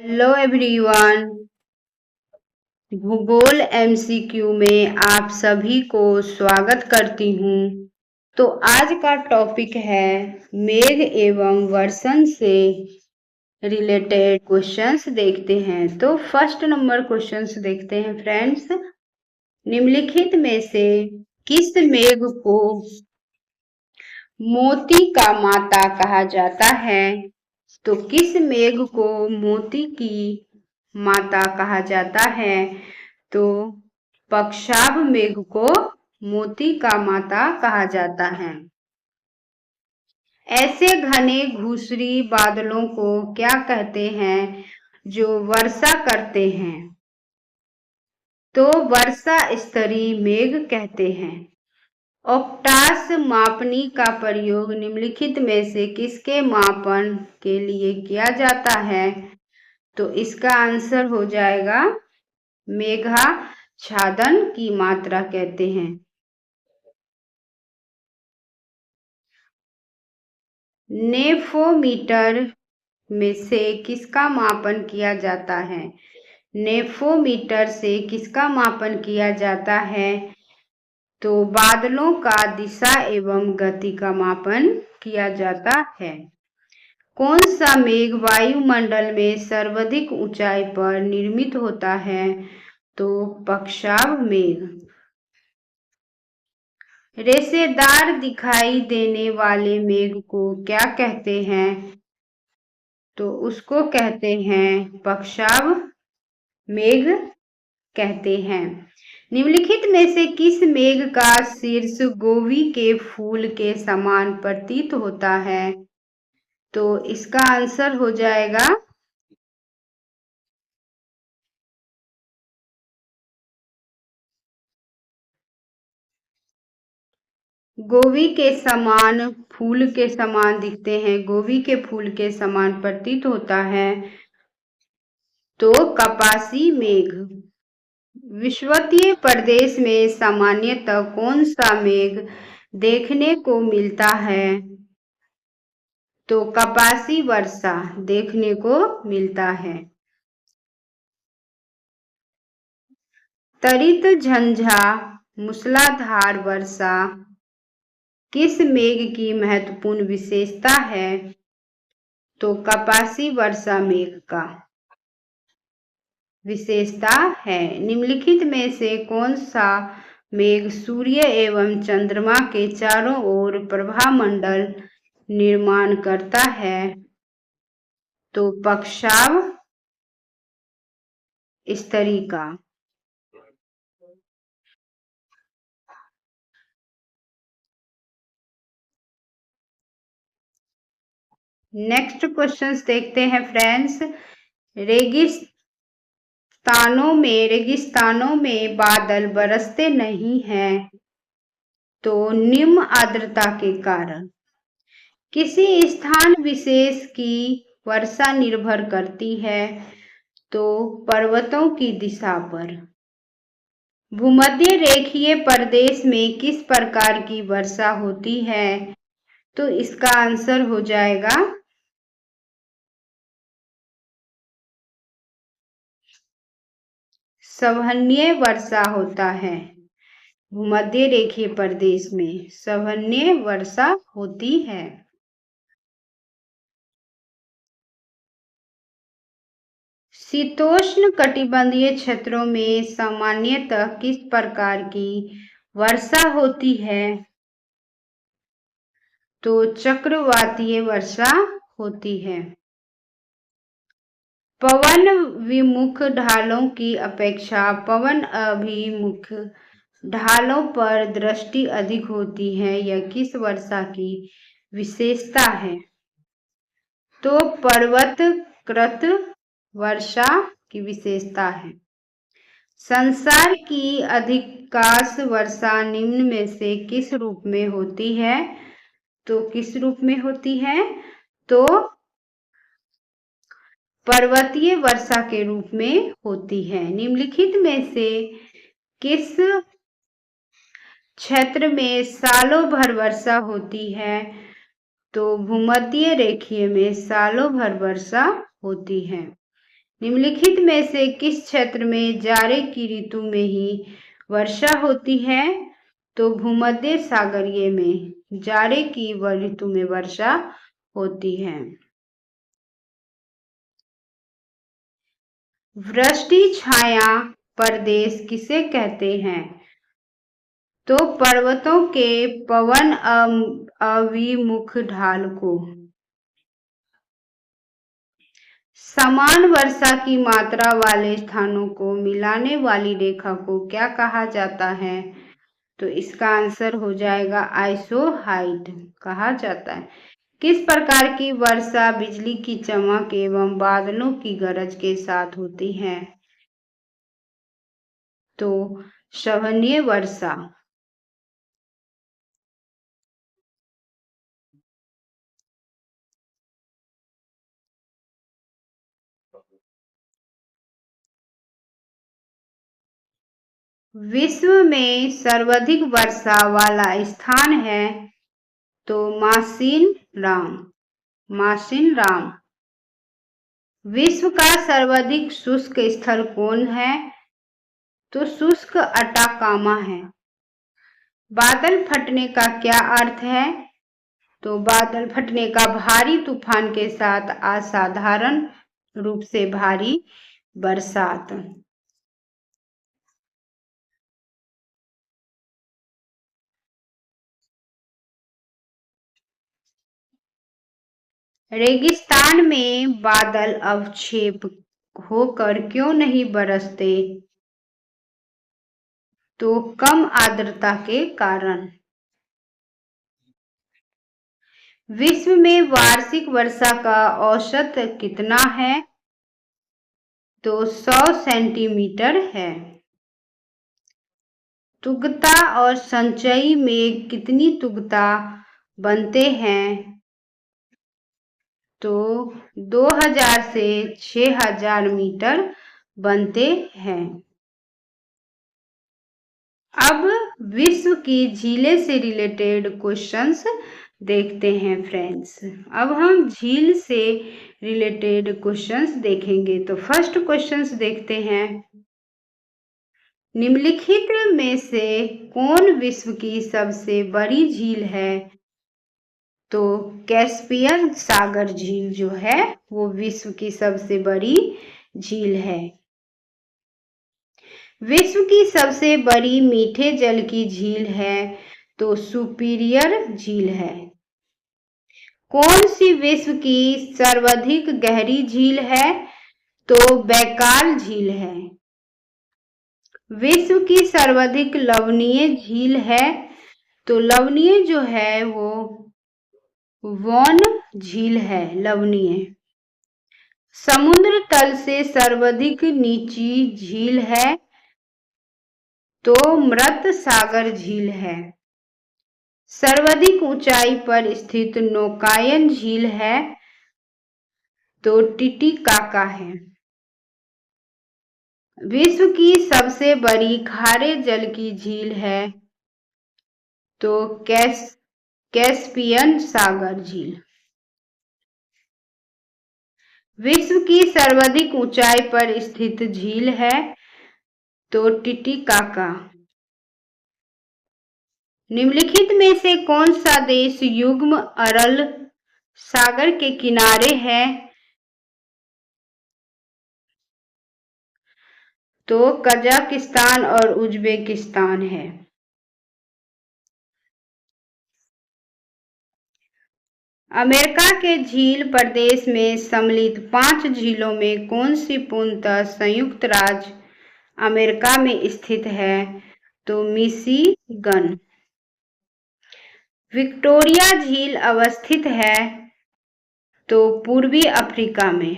Hello everyone, भूगोल MCQ में आप सभी को स्वागत करती हूँ। तो आज का टॉपिक है मेघ एवं वर्षण से रिलेटेड क्वेश्चंस देखते हैं। तो फर्स्ट नंबर क्वेश्चंस देखते हैं फ्रेंड्स। निम्नलिखित में से किस मेघ को मोती का माता कहा जाता है? तो किस मेघ को मोती की माता कहा जाता है? तो पक्षाभ मेघ को मोती का माता कहा जाता है। ऐसे घने घुसरी बादलों को क्या कहते हैं जो वर्षा करते हैं? तो वर्षा स्तरीय मेघ कहते हैं। ओक्टास मापनी का प्रयोग निम्नलिखित में से किसके मापन के लिए किया जाता है? तो इसका आंसर हो जाएगा मेघाच्छादन की मात्रा कहते हैं। नेफोमीटर में से किसका मापन किया जाता है? नेफोमीटर से किसका मापन किया जाता है? तो बादलों का दिशा एवं गति का मापन किया जाता है। कौन सा मेघ वायुमंडल में सर्वाधिक ऊंचाई पर निर्मित होता है? तो पक्षाभ मेघ। रेशेदार दिखाई देने वाले मेघ को क्या कहते हैं? तो उसको कहते हैं पक्षाभ मेघ कहते हैं। निम्नलिखित में से किस मेघ का शीर्ष गोवी के फूल के समान प्रतीत होता है? तो इसका आंसर हो जाएगा गोवी के समान, फूल के समान दिखते हैं, गोवी के फूल के समान प्रतीत होता है। तो कपासी मेघ। विषुवतीय प्रदेश में सामान्यतः कौन सा मेघ देखने को मिलता है? तो कपासी वर्षा देखने को मिलता है। तरित झंझा मूसलाधार वर्षा किस मेघ की महत्वपूर्ण विशेषता है? तो कपासी वर्षा मेघ का विशेषता है। निम्नलिखित में से कौन सा मेघ सूर्य एवं चंद्रमा के चारों ओर प्रभामंडल निर्माण करता है? तो पक्षाभ स्तरी का। नेक्स्ट क्वेश्चंस देखते हैं फ्रेंड्स। रेगिस्तानों में बादल बरसते नहीं हैं, तो निम्न आर्द्रता के कारण किसी स्थान विशेष की वर्षा निर्भर करती है? तो पर्वतों की दिशा पर। भूमध्य रेखीय प्रदेश में किस प्रकार की वर्षा होती है? तो इसका आंसर हो जाएगा सवहनीय वर्षा होता है। भूमध्य रेखीय प्रदेश में सवहनीय वर्षा होती है। शीतोष्ण कटिबंधीय क्षेत्रों में सामान्यतः किस प्रकार की वर्षा होती है? तो चक्रवातीय वर्षा होती है। पवन विमुख ढालों की अपेक्षा पवन अभिमुख ढालों पर दृष्टि अधिक होती है, यह किस वर्षा की विशेषता है? तो पर्वतकृत वर्षा की विशेषता है। संसार की अधिकांश वर्षा निम्न में से किस रूप में होती है? तो किस रूप में होती है? तो पर्वतीय वर्षा के रूप में होती है। निम्नलिखित में से किस क्षेत्र में सालों भर वर्षा होती है? तो भूमध्य रेखीय में सालों भर वर्षा होती है। निम्नलिखित में से किस क्षेत्र में जाड़े की ऋतु में ही वर्षा होती है? तो भूमध्य सागरीय में जाड़े की ऋतु में वर्षा होती है। वृष्टि छाया प्रदेश किसे कहते हैं? तो पर्वतों के पवन अभिमुख ढाल को। समान वर्षा की मात्रा वाले स्थानों को मिलाने वाली रेखा को क्या कहा जाता है? तो इसका आंसर हो जाएगा आइसोहाइड कहा जाता है। किस प्रकार की वर्षा बिजली की चमक एवं बादलों की गरज के साथ होती है? तो श्रवणीय वर्षा। विश्व में सर्वाधिक वर्षा वाला स्थान है? तो मासिनराम। विश्व का सर्वाधिक शुष्क स्थल कौन है? तो शुष्क अटाकामा है। बादल फटने का क्या अर्थ है? तो बादल फटने का भारी तूफान के साथ असाधारण रूप से भारी बरसात। रेगिस्तान में बादल अवक्षेप होकर क्यों नहीं बरसते? तो कम आर्द्रता के कारण। विश्व में वार्षिक वर्षा का औसत कितना है? तो 100 सेंटीमीटर है। तुगता और संचयी में कितनी तुगता बनते हैं? तो 2000 से 6000 मीटर बनते हैं। अब विश्व की झीलें से रिलेटेड क्वेश्चंस देखते हैं फ्रेंड्स। अब हम झील से रिलेटेड क्वेश्चंस देखेंगे। तो फर्स्ट क्वेश्चंस देखते हैं। निम्नलिखित में से कौन विश्व की सबसे बड़ी झील है? तो कैस्पियन सागर झील जो है वो विश्व की सबसे बड़ी झील है। विश्व की सबसे बड़ी मीठे जल की झील है तो सुपीरियर झील है। कौन सी विश्व की सर्वाधिक गहरी झील है? तो बैकाल झील है। विश्व की सर्वाधिक लवणीय झील है तो लवणीय जो है वो वॉन झील है लवणीय। समुद्र तल से सर्वाधिक नीची झील है तो मृत सागर झील है। सर्वाधिक ऊंचाई पर स्थित नौकायन झील है तो टिटिकाका है। विश्व की सबसे बड़ी खारे जल की झील है तो कैस्पियन सागर झील। विश्व की सर्वाधिक ऊंचाई पर स्थित झील है तो टिटिकाका। निम्नलिखित में से कौन सा देश युग्म अरल सागर के किनारे है? तो कजाकिस्तान और उज्बेकिस्तान है। अमेरिका के झील प्रदेश में सम्मिलित 5 झीलों में कौन सी पूर्णतः संयुक्त राज्य अमेरिका में स्थित है? तो मिशिगन। विक्टोरिया झील अवस्थित है तो पूर्वी अफ्रीका में।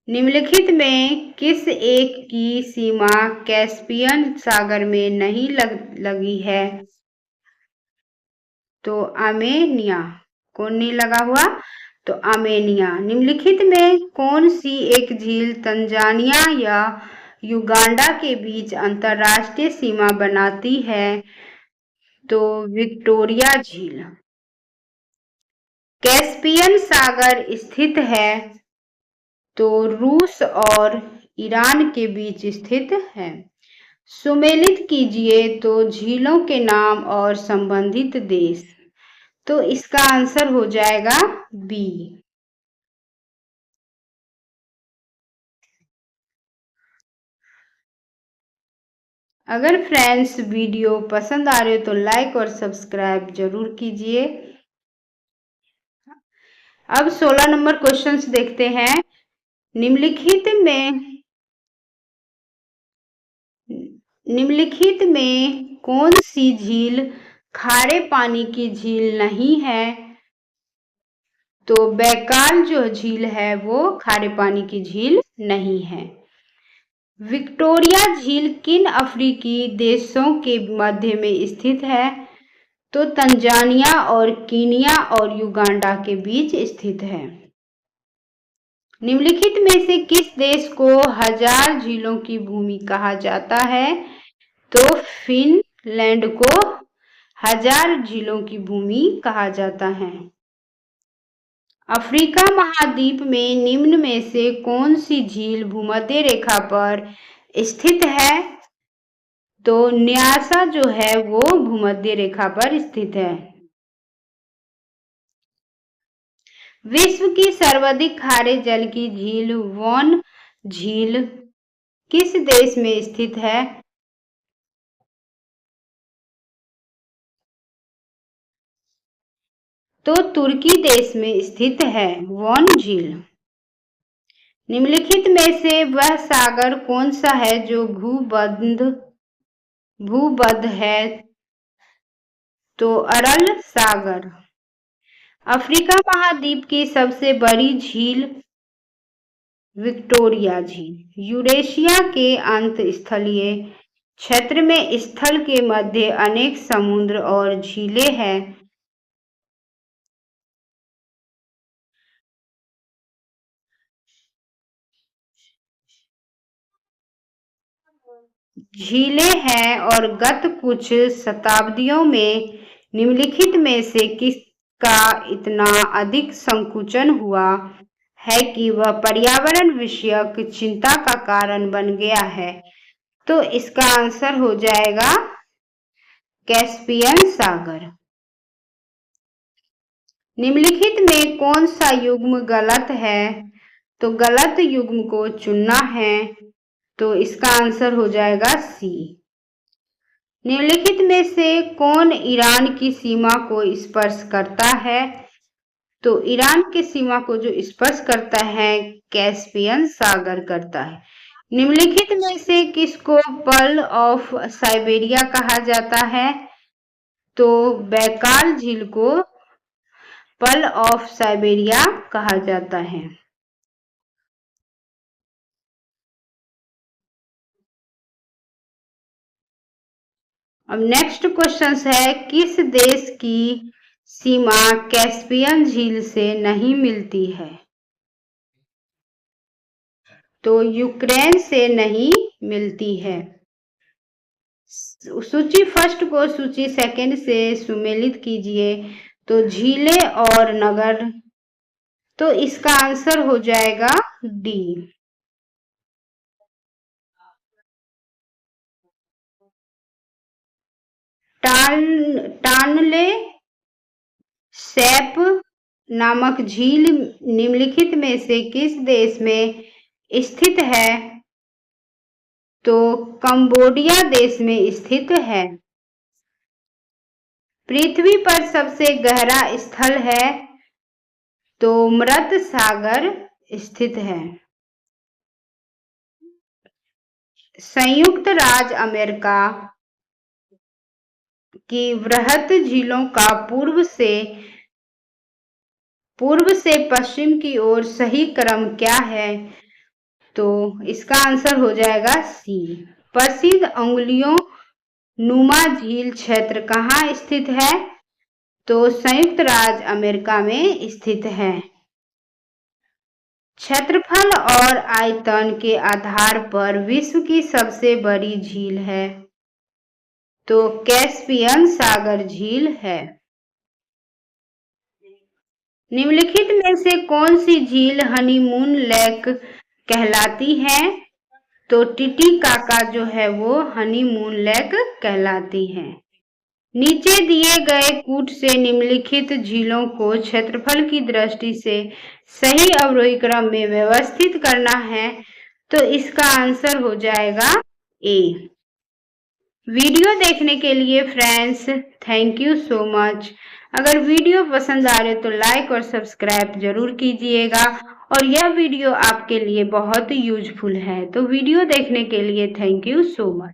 निम्नलिखित में किस एक की सीमा कैस्पियन सागर में नहीं लगी है? तो आर्मेनिया। कौन नहीं लगा हुआ? तो आर्मेनिया। निम्नलिखित में कौन सी एक झील तंजानिया या युगांडा के बीच अंतरराष्ट्रीय सीमा बनाती है? तो विक्टोरिया झील। कैस्पियन सागर स्थित है तो रूस और ईरान के बीच स्थित है। सुमेलित कीजिए तो झीलों के नाम और संबंधित देश। तो इसका आंसर हो जाएगा बी। अगर फ्रेंड्स वीडियो पसंद आ रहे हो तो लाइक और सब्सक्राइब जरूर कीजिए। अब 16 नंबर क्वेश्चंस देखते हैं। निम्नलिखित में कौन सी झील खारे पानी की झील नहीं है? तो बैकाल जो झील है वो खारे पानी की झील नहीं है। विक्टोरिया झील किन अफ्रीकी देशों के मध्य में स्थित है? तो तंजानिया और कीनिया और युगांडा के बीच स्थित है। निम्नलिखित में से किस देश को 1000 झीलों की भूमि कहा जाता है? तो फिनलैंड को 1000 झीलों की भूमि कहा जाता है। अफ्रीका महाद्वीप में निम्न में से कौन सी झील भूमध्य रेखा पर स्थित है? तो न्यासा जो है वो भूमध्य रेखा पर स्थित है। विश्व की सर्वाधिक खारे जल की झील वॉन झील किस देश में स्थित है? तो तुर्की देश में स्थित है वॉन झील। निम्नलिखित में से वह सागर कौन सा है जो भूबद्ध है? तो अरल सागर। अफ्रीका महाद्वीप की सबसे बड़ी झील विक्टोरिया झील। यूरेशिया के अंत स्थलीय क्षेत्र में स्थल के मध्य अनेक समुद्र और झीलें हैं। झीलें हैं और गत कुछ शताब्दियों में निम्नलिखित में से किसका इतना अधिक संकुचन हुआ है कि वह पर्यावरण विषयक चिंता का कारण बन गया है? तो इसका आंसर हो जाएगा कैस्पियन सागर। निम्नलिखित में कौन सा युग्म गलत है? तो गलत युग्म को चुनना है। तो इसका आंसर हो जाएगा सी। निम्नलिखित में से कौन ईरान की सीमा को स्पर्श करता है? तो ईरान की सीमा को जो स्पर्श करता है कैस्पियन सागर करता है। निम्नलिखित में से किसको पर्ल ऑफ साइबेरिया कहा जाता है? तो बैकाल झील को पर्ल ऑफ साइबेरिया कहा जाता है। अब नेक्स्ट क्वेश्चन है, किस देश की सीमा कैस्पियन झील से नहीं मिलती है? तो यूक्रेन से नहीं मिलती है। सूची फर्स्ट को सूची सेकंड से सुमेलित कीजिए। तो झीलें और नगर। तो इसका आंसर हो जाएगा डी। टानले सैप नामक झील निम्नलिखित में से किस देश में स्थित है? तो कंबोडिया देश में स्थित है। पृथ्वी पर सबसे गहरा स्थल है? तो मृत सागर स्थित है। संयुक्त राज्य अमेरिका की वृहत झीलों का पूर्व से पश्चिम की ओर सही क्रम क्या है? तो इसका आंसर हो जाएगा सी। प्रसिद्ध अंगुलियों नुमा झील क्षेत्र कहाँ स्थित है? तो संयुक्त राज्य अमेरिका में स्थित है। क्षेत्रफल और आयतन के आधार पर विश्व की सबसे बड़ी झील है? तो कैस्पियन सागर झील है। निम्नलिखित में से कौन सी झील हनीमून लेक कहलाती है? तो टिटिकाका जो है वो हनीमून लेक कहलाती है। नीचे दिए गए कूट से निम्नलिखित झीलों को क्षेत्रफल की दृष्टि से सही अवरोही क्रम में व्यवस्थित करना है, तो इसका आंसर हो जाएगा ए। वीडियो देखने के लिए friends thank you so much. अगर वीडियो पसंद आ रहे तो लाइक और सब्सक्राइब जरूर कीजिएगा और यह वीडियो आपके लिए बहुत यूजफुल है। तो वीडियो देखने के लिए थैंक यू सो मच।